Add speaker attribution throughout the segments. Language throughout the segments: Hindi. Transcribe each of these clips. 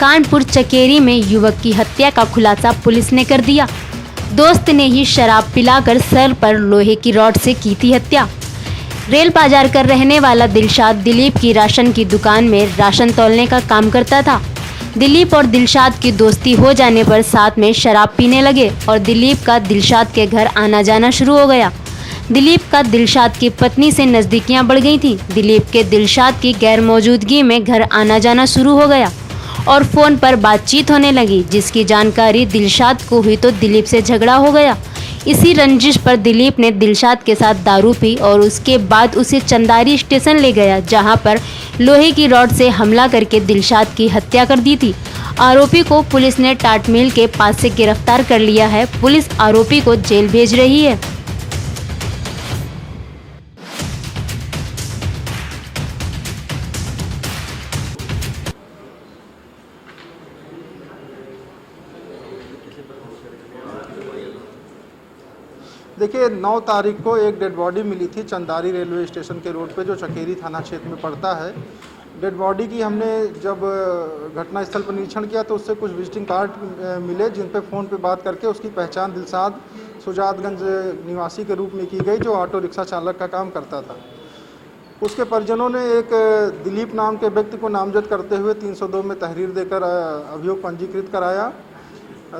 Speaker 1: कानपुर चकेरी में युवक की हत्या का खुलासा पुलिस ने कर दिया। दोस्त ने ही शराब पिलाकर सर पर लोहे की रॉड से की थी हत्या। रेल बाजार का रहने वाला दिलशाद दिलीप की राशन की दुकान में राशन तौलने का काम करता था। दिलीप और दिलशाद की दोस्ती हो जाने पर साथ में शराब पीने लगे और दिलीप का दिलशाद के घर आना जाना शुरू हो गया। दिलीप का दिलशाद की पत्नी से नज़दीकियां बढ़ गई थीं। दिलीप के दिलशाद की गैर मौजूदगी में घर आना जाना शुरू हो गया और फ़ोन पर बातचीत होने लगी, जिसकी जानकारी दिलशाद को हुई तो दिलीप से झगड़ा हो गया। इसी रंजिश पर दिलीप ने दिलशाद के साथ दारू पी और उसके बाद उसे चंदारी स्टेशन ले गया, जहां पर लोहे की रॉड से हमला करके दिलशाद की हत्या कर दी थी। आरोपी को पुलिस ने टाट मिल के पास से गिरफ्तार कर लिया है। पुलिस आरोपी को जेल भेज रही है।
Speaker 2: देखिए 9 तारीख को एक डेड बॉडी मिली थी चंदारी रेलवे स्टेशन के रोड पे, जो चकेरी थाना क्षेत्र में पड़ता है। डेड बॉडी की हमने जब घटनास्थल पर निरीक्षण किया तो उससे कुछ विजिटिंग कार्ड मिले, जिन पे फ़ोन पे बात करके उसकी पहचान दिलशाद सुजातगंज निवासी के रूप में की गई, जो ऑटो रिक्शा चालक का काम करता था। उसके परिजनों ने एक दिलीप नाम के व्यक्ति को नामजद करते हुए 302 में तहरीर देकर अभियोग पंजीकृत कराया।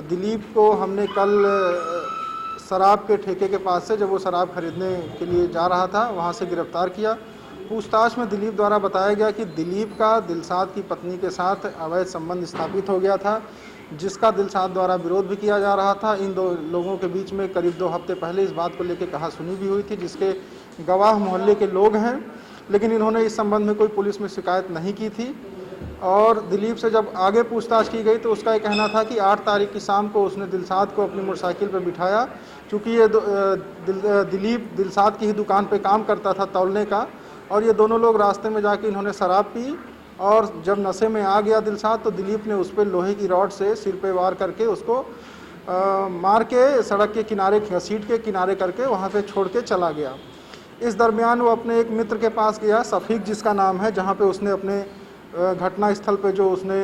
Speaker 2: दिलीप को हमने कल शराब के ठेके के पास से, जब वो शराब खरीदने के लिए जा रहा था, वहाँ से गिरफ्तार किया। पूछताछ में दिलीप द्वारा बताया गया कि दिलीप का दिलशाद की पत्नी के साथ अवैध संबंध स्थापित हो गया था, जिसका दिलशाद द्वारा विरोध भी किया जा रहा था। इन दो लोगों के बीच में करीब 2 हफ्ते पहले इस बात को लेकर कहासुनी भी हुई थी, जिसके गवाह मोहल्ले के लोग हैं, लेकिन इन्होंने इस संबंध में कोई पुलिस में शिकायत नहीं की थी। और दिलीप से जब आगे पूछताछ की गई तो उसका ये कहना था कि 8 तारीख की शाम को उसने दिलशाद को अपनी मोटरसाइकिल पर बिठाया। चूँकि ये दिलीप दिलशाद की ही दुकान पे काम करता था तौलने का, और ये दोनों लोग रास्ते में जाके इन्होंने शराब पी, और जब नशे में आ गया दिलशाद तो दिलीप ने उस पर लोहे की रॉड से सिर पे वार करके उसको मार के सड़क के किनारे घसीट के किनारे करके वहाँ पे छोड़ के चला गया। इस दरमियान वो अपने एक मित्र के पास गया, सफ़ीक जिसका नाम है, जहाँ पे उसने अपने घटना स्थल पे जो उसने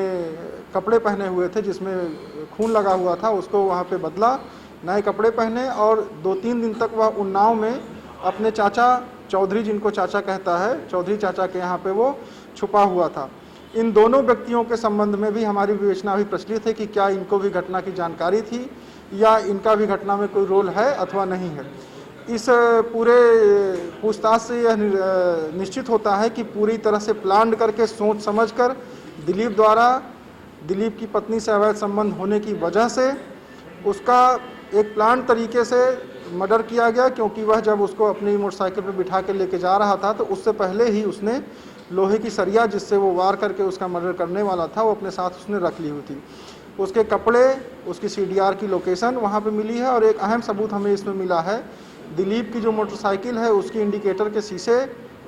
Speaker 2: कपड़े पहने हुए थे जिसमें खून लगा हुआ था, उसको वहाँ पे बदला, नए कपड़े पहने, और 2-3 दिन तक वह उन्नाव में अपने चाचा चौधरी, जिनको चाचा कहता है, चौधरी चाचा के यहाँ पे वो छुपा हुआ था। इन दोनों व्यक्तियों के संबंध में भी हमारी विवेचना अभी प्रचलित है कि क्या इनको भी घटना की जानकारी थी या इनका भी घटना में कोई रोल है अथवा नहीं है। इस पूरे पूछताछ से यह निश्चित होता है कि पूरी तरह से प्लान करके सोच समझकर दिलीप द्वारा दिलीप की पत्नी से अवैध संबंध होने की वजह से उसका एक प्लान तरीके से मर्डर किया गया, क्योंकि वह जब उसको अपनी मोटरसाइकिल पर बिठा के लेके जा रहा था तो उससे पहले ही उसने लोहे की सरिया जिससे वो वार करके उसका मर्डर करने वाला था, वो अपने साथ उसने रख ली हुई थी। उसके कपड़े, उसकी CDR की लोकेशन वहाँ पे मिली है, और एक अहम सबूत हमें इसमें मिला है, दिलीप की जो मोटरसाइकिल है उसकी इंडिकेटर के शीशे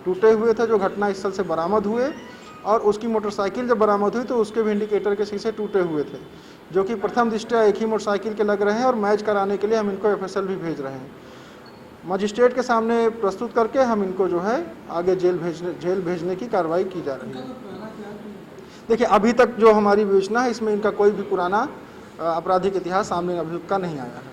Speaker 2: टूटे हुए थे जो घटनास्थल से बरामद हुए, और उसकी मोटरसाइकिल जब बरामद हुई तो उसके भी इंडिकेटर के शीशे टूटे हुए थे, जो कि प्रथम दृष्टया एक ही मोटरसाइकिल के लग रहे हैं, और मैच कराने के लिए हम इनको FSL भी भेज रहे हैं। मजिस्ट्रेट के सामने प्रस्तुत करके हम इनको जो है आगे जेल भेजने की कार्रवाई की जा रही है। देखिए अभी तक जो हमारी विवेचना है इसमें इनका कोई भी पुराना आपराधिक इतिहास सामने अभियुक्त का नहीं आया है।